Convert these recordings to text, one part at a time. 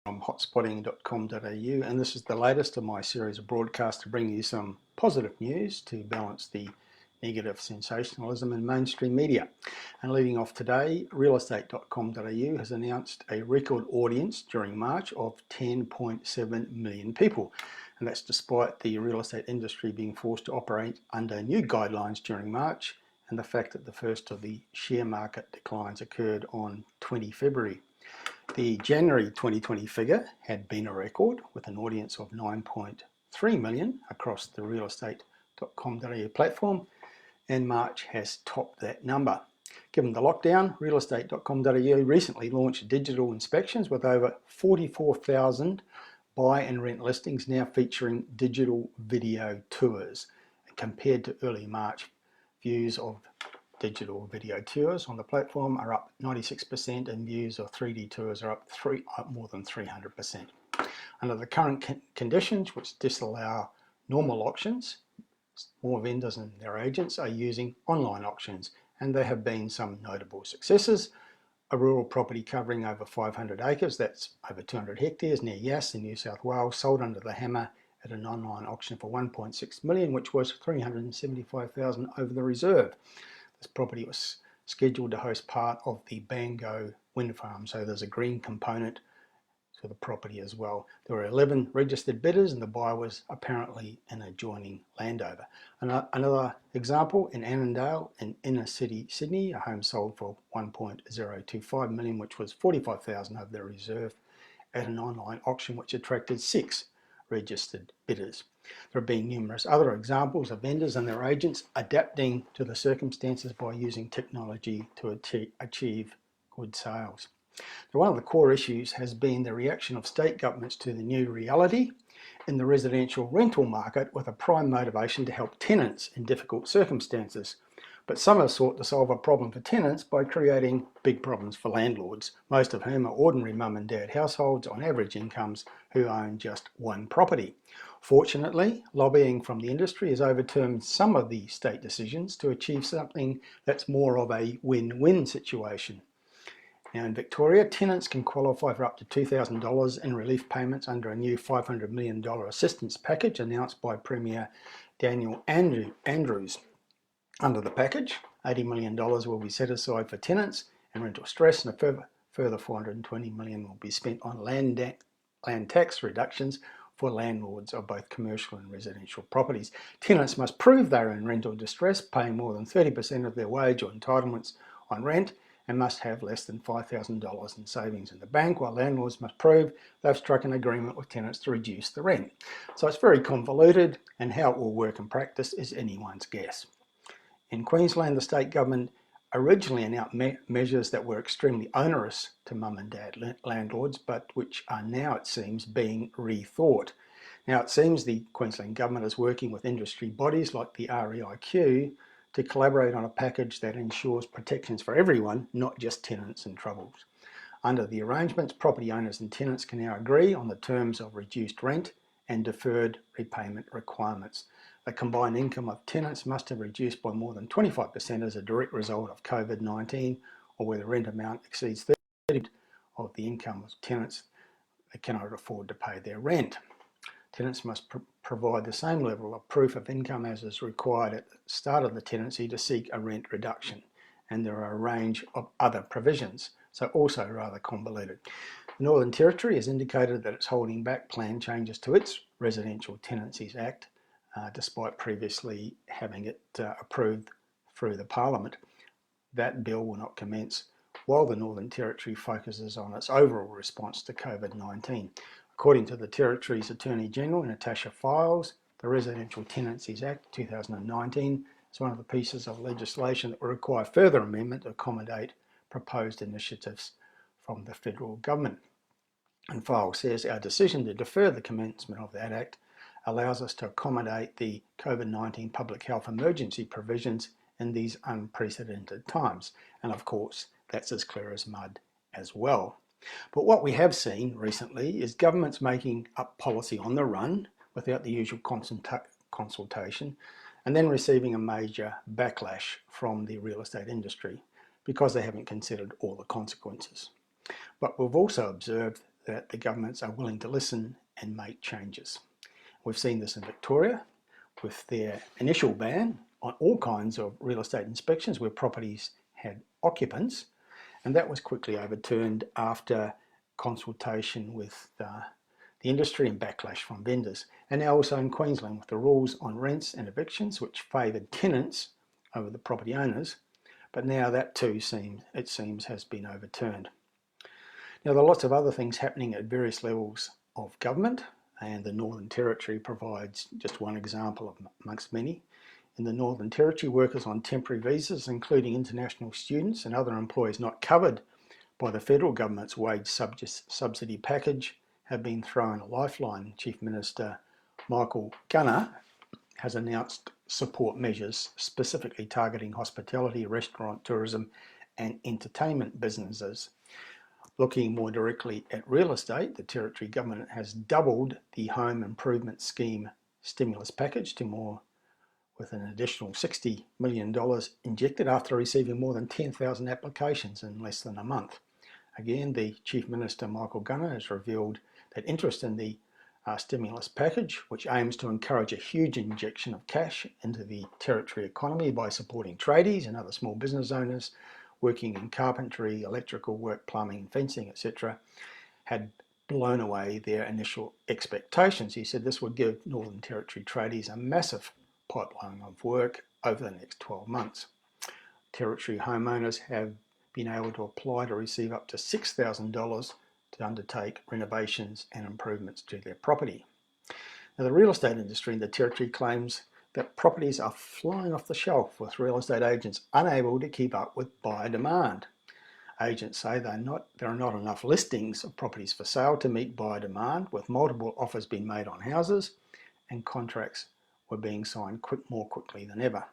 From hotspotting.com.au, and this is the latest of my series of broadcasts to bring you some positive news to balance the negative sensationalism in mainstream media. And leading off today, realestate.com.au has announced a record audience during March of 10.7 million people, and that's despite the real estate industry being forced to operate under new guidelines during March and the fact that the first of the share market declines occurred on 20 February. The January 2020 figure had been a record with an audience of 9.3 million across the realestate.com.au platform, and March has topped that number. Given the lockdown, realestate.com.au recently launched digital inspections with over 44,000 buy and rent listings now featuring digital video tours. Compared to early March, views of digital video tours on the platform are up 96% and views of 3D tours are up more than 300%. Under the current conditions, which disallow normal auctions, more vendors and their agents are using online auctions, and there have been some notable successes. A rural property covering over 500 acres, that's over 200 hectares, near Yass in New South Wales, sold under the hammer at an online auction for 1.6 million, which was 375,000 over the reserve. This property was scheduled to host part of the Bango wind farm, so there's a green component to the property as well. There were 11 registered bidders and the buyer was apparently an adjoining landowner. Another example, in Annandale in inner city Sydney, a home sold for 1.025 million, which was 45,000 over the reserve at an online auction which attracted 6 registered bidders. There have been numerous other examples of vendors and their agents adapting to the circumstances by using technology to achieve good sales. Now, one of the core issues has been the reaction of state governments to the new reality in the residential rental market, with a prime motivation to help tenants in difficult circumstances. But some have sought to solve a problem for tenants by creating big problems for landlords, most of whom are ordinary mum and dad households on average incomes who own just one property. Fortunately, lobbying from the industry has overturned some of the state decisions to achieve something that's more of a win-win situation. Now in Victoria, tenants can qualify for up to $2,000 in relief payments under a new $500 million assistance package announced by Premier Daniel Andrews. Under the package, $80 million will be set aside for tenants and rental stress, and a further $420 million will be spent on land tax reductions for landlords of both commercial and residential properties. Tenants must prove they're in rental distress, paying more than 30% of their wage or entitlements on rent, and must have less than $5,000 in savings in the bank, while landlords must prove they've struck an agreement with tenants to reduce the rent. So it's very convoluted, and how it will work in practice is anyone's guess. In Queensland, the state government originally announced measures that were extremely onerous to mum and dad landlords, but which are now, it seems, being rethought. Now, it seems the Queensland government is working with industry bodies like the REIQ to collaborate on a package that ensures protections for everyone, not just tenants in troubles. Under the arrangements, property owners and tenants can now agree on the terms of reduced rent and deferred repayment requirements. The combined income of tenants must have reduced by more than 25% as a direct result of COVID-19, or where the rent amount exceeds 30% of the income of tenants that cannot afford to pay their rent. Tenants must provide the same level of proof of income as is required at the start of the tenancy to seek a rent reduction, and there are a range of other provisions, so also rather convoluted. The Northern Territory has indicated that it's holding back planned changes to its Residential Tenancies Act, despite previously having it approved through the Parliament. That bill will not commence while the Northern Territory focuses on its overall response to COVID-19. According to the Territory's Attorney General, Natasha Files, the Residential Tenancies Act 2019 is one of the pieces of legislation that will require further amendment to accommodate proposed initiatives from the federal government. And Files says our decision to defer the commencement of that act allows us to accommodate the COVID-19 public health emergency provisions in these unprecedented times. And of course, that's as clear as mud as well. But what we have seen recently is governments making up policy on the run without the usual consultation, and then receiving a major backlash from the real estate industry because they haven't considered all the consequences. But we've also observed that the governments are willing to listen and make changes. We've seen this in Victoria with their initial ban on all kinds of real estate inspections where properties had occupants, and that was quickly overturned after consultation with the industry and backlash from vendors. And now also in Queensland with the rules on rents and evictions, which favoured tenants over the property owners, but now that too seems has been overturned. Now there are lots of other things happening at various levels of government, and the Northern Territory provides just one example of amongst many. In the Northern Territory, workers on temporary visas, including international students and other employees not covered by the federal government's wage subsidy package, have been thrown a lifeline. Chief Minister Michael Gunner has announced support measures specifically targeting hospitality, restaurant, tourism and entertainment businesses. Looking more directly at real estate, the Territory Government has doubled the Home Improvement Scheme stimulus package to more, with an additional $60 million injected after receiving more than 10,000 applications in less than a month. Again, the Chief Minister Michael Gunner has revealed that interest in the stimulus package, which aims to encourage a huge injection of cash into the Territory economy by supporting tradies and other small business owners working in carpentry, electrical work, plumbing, fencing, etc., had blown away their initial expectations. He said this would give Northern Territory tradies a massive pipeline of work over the next 12 months. Territory homeowners have been able to apply to receive up to $6,000 to undertake renovations and improvements to their property. Now, the real estate industry in the Territory claims that properties are flying off the shelf, with real estate agents unable to keep up with buyer demand. Agents say there are not enough listings of properties for sale to meet buyer demand, with multiple offers being made on houses, and contracts were being signed more quickly than ever.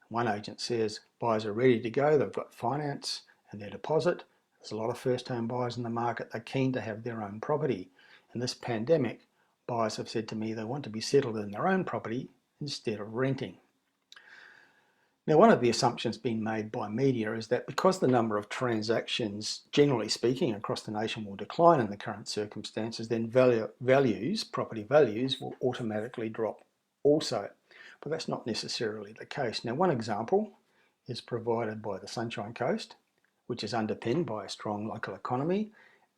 One agent says buyers are ready to go, they've got finance and their deposit. There's a lot of first-home buyers in the market, they're keen to have their own property. In this pandemic, buyers have said to me they want to be settled in their own property instead of renting. Now, one of the assumptions being made by media is that because the number of transactions, generally speaking, across the nation will decline in the current circumstances, then property values will automatically drop also. But that's not necessarily the case. Now, one example is provided by the Sunshine Coast, which is underpinned by a strong local economy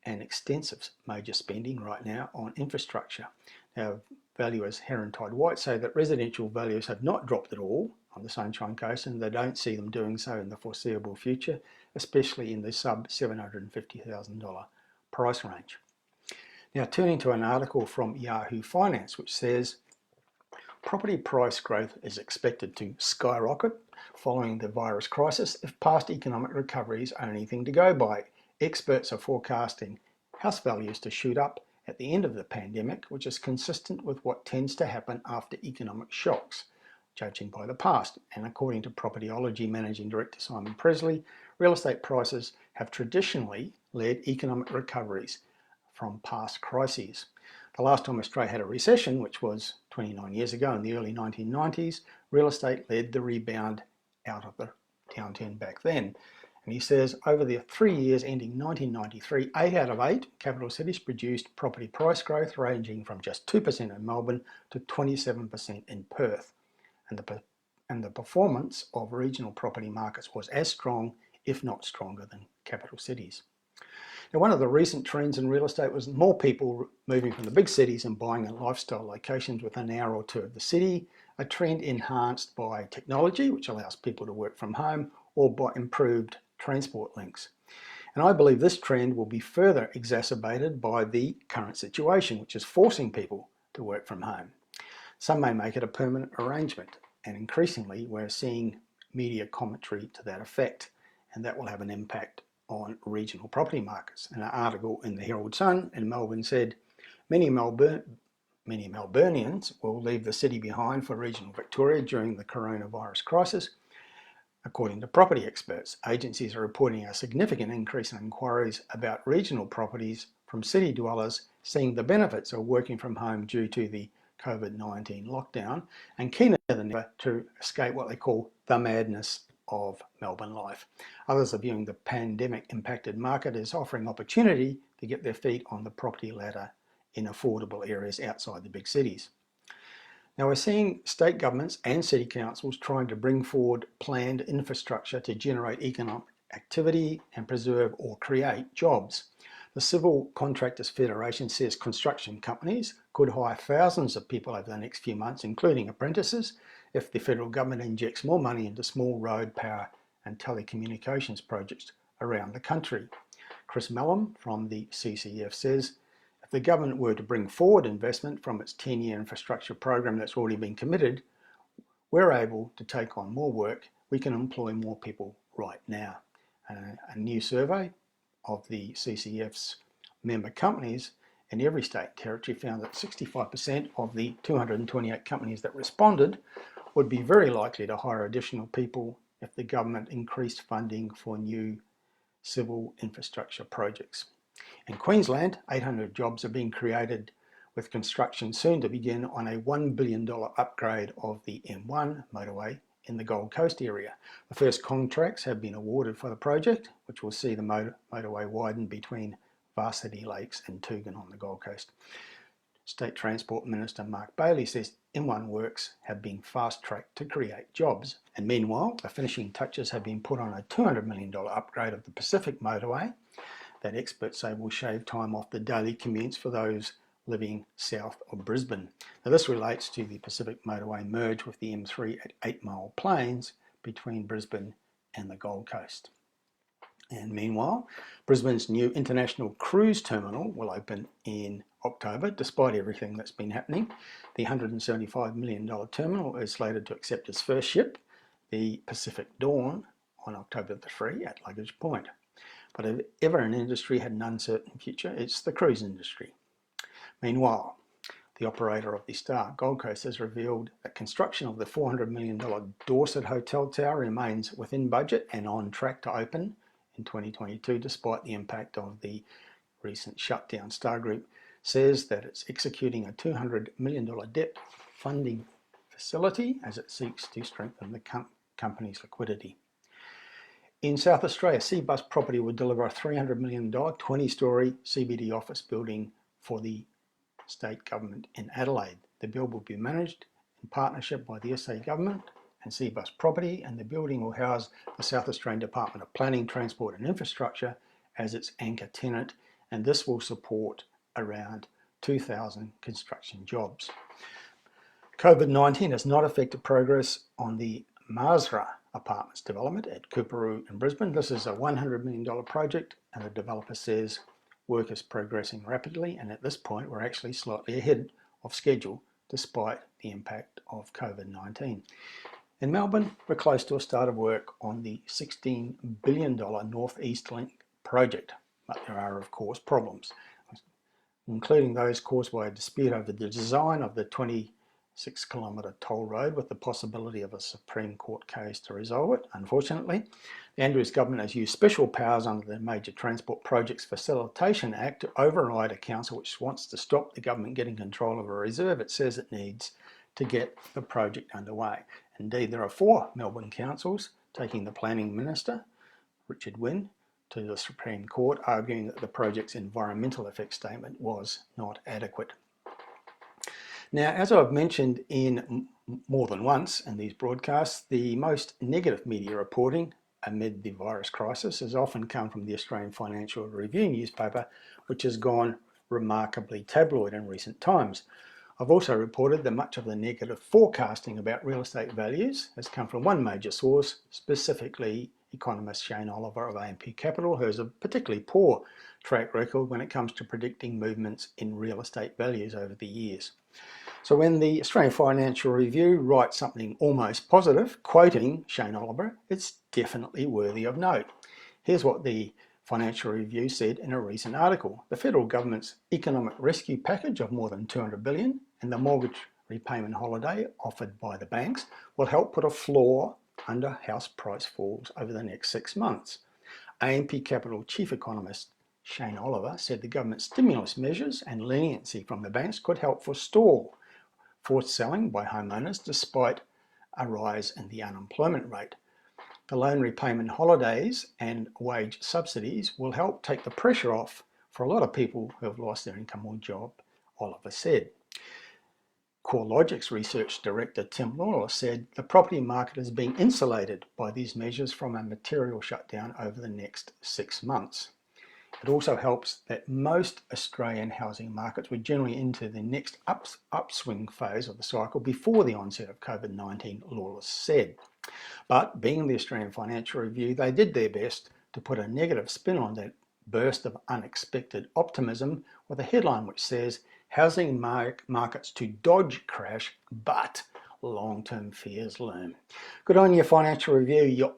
and extensive major spending right now on infrastructure. Now, valuers Heron Tide White say that residential values have not dropped at all on the Sunshine Coast, and they don't see them doing so in the foreseeable future, especially in the sub $750,000 price range. Now, turning to an article from Yahoo Finance, which says property price growth is expected to skyrocket following the virus crisis if past economic recoveries are anything to go by. Experts are forecasting house values to shoot up at the end of the pandemic, which is consistent with what tends to happen after economic shocks, judging by the past. And according to Propertyology Managing Director Simon Presley, real estate prices have traditionally led economic recoveries from past crises. The last time Australia had a recession, which was 29 years ago in the early 1990s, real estate led the rebound out of the downturn back then. And he says over the 3 years ending 1993, 8 out of 8 capital cities produced property price growth ranging from just 2% in Melbourne to 27% in Perth. And the performance of regional property markets was as strong, if not stronger, than capital cities. Now, one of the recent trends in real estate was more people moving from the big cities and buying in lifestyle locations within an hour or two of the city, a trend enhanced by technology, which allows people to work from home, or by improved transport links. And I believe this trend will be further exacerbated by the current situation, which is forcing people to work from home. Some may make it a permanent arrangement, and increasingly we're seeing media commentary to that effect, and that will have an impact on regional property markets. An article in the Herald Sun in Melbourne said many Melburnians will leave the city behind for regional Victoria during the coronavirus crisis. According to property experts, agencies are reporting a significant increase in inquiries about regional properties from city dwellers seeing the benefits of working from home due to the COVID-19 lockdown and keener than ever to escape what they call the madness of Melbourne life. Others are viewing the pandemic impacted market as offering opportunity to get their feet on the property ladder in affordable areas outside the big cities. Now we're seeing state governments and city councils trying to bring forward planned infrastructure to generate economic activity and preserve or create jobs. The Civil Contractors Federation says construction companies could hire thousands of people over the next few months, including apprentices, if the federal government injects more money into small road, power and telecommunications projects around the country. Chris Mellum from the CCF says, if the government were to bring forward investment from its 10-year infrastructure program that's already been committed, we're able to take on more work. We can employ more people right now. A new survey of the CCF's member companies in every state and territory found that 65% of the 228 companies that responded would be very likely to hire additional people if the government increased funding for new civil infrastructure projects. In Queensland, 800 jobs are being created, with construction soon to begin on a $1 billion upgrade of the M1 motorway in the Gold Coast area. The first contracts have been awarded for the project, which will see the motorway widen between Varsity Lakes and Toogan on the Gold Coast. State Transport Minister Mark Bailey says M1 works have been fast-tracked to create jobs. And meanwhile, the finishing touches have been put on a $200 million upgrade of the Pacific Motorway that experts say will shave time off the daily commutes for those living south of Brisbane. Now this relates to the Pacific Motorway merge with the M3 at 8 Mile Plains between Brisbane and the Gold Coast. And meanwhile, Brisbane's new international cruise terminal will open in October, despite everything that's been happening. The $175 million terminal is slated to accept its first ship, the Pacific Dawn, on October the 3 at Luggage Point. But if ever an industry had an uncertain future, it's the cruise industry. Meanwhile, the operator of the Star Gold Coast has revealed that construction of the $400 million Dorset Hotel Tower remains within budget and on track to open in 2022, despite the impact of the recent shutdown. Star Group says that it's executing a $200 million debt funding facility as it seeks to strengthen the company's liquidity. In South Australia, Cbus Property will deliver a $300 million 20-storey CBD office building for the state government in Adelaide. The build will be managed in partnership by the SA government and Cbus Property, and the building will house the South Australian Department of Planning, Transport and Infrastructure as its anchor tenant, and this will support around 2,000 construction jobs. COVID-19 has not affected progress on the Masra Apartments development at Coorparoo in Brisbane. This is a $100 million project, and the developer says work is progressing rapidly, and at this point we're actually slightly ahead of schedule despite the impact of COVID-19. In Melbourne, we're close to a start of work on the $16 billion North East Link project, but there are of course problems, including those caused by a dispute over the design of the 26-kilometre toll road, with the possibility of a Supreme Court case to resolve it. Unfortunately, the Andrews government has used special powers under the Major Transport Projects Facilitation Act to override a council which wants to stop the government getting control of a reserve it says it needs to get the project underway. Indeed, there are 4 Melbourne councils taking the planning minister, Richard Wynne, to the Supreme Court, arguing that the project's environmental effect statement was not adequate. Now, as I've mentioned in more than once in these broadcasts, the most negative media reporting amid the virus crisis has often come from the Australian Financial Review newspaper, which has gone remarkably tabloid in recent times. I've also reported that much of the negative forecasting about real estate values has come from one major source, specifically economist Shane Oliver of AMP Capital, who has a particularly poor track record when it comes to predicting movements in real estate values over the years. So when the Australian Financial Review writes something almost positive, quoting Shane Oliver, it's definitely worthy of note. Here's what the Financial Review said in a recent article. The federal government's economic rescue package of more than $200 billion and the mortgage repayment holiday offered by the banks will help put a floor under house price falls over the next 6 months. AMP Capital Chief Economist Shane Oliver said the government's stimulus measures and leniency from the banks could help forestall forced selling by homeowners despite a rise in the unemployment rate. The loan repayment holidays and wage subsidies will help take the pressure off for a lot of people who have lost their income or job, Oliver said. CoreLogic's research director Tim Lawless said the property market is being insulated by these measures from a material shutdown over the next 6 months. It also helps that most Australian housing markets were generally into the next upswing phase of the cycle before the onset of COVID-19, Lawless said. But being the Australian Financial Review, they did their best to put a negative spin on that burst of unexpected optimism with a headline which says, housing markets to dodge crash, but long-term fears loom. Good on you, Financial Review. You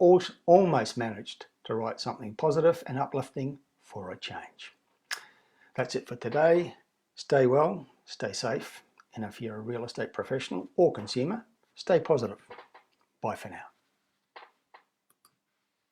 almost managed to write something positive and uplifting for a change. That's it for today. Stay well, stay safe, and if you're a real estate professional or consumer, stay positive. Bye for now.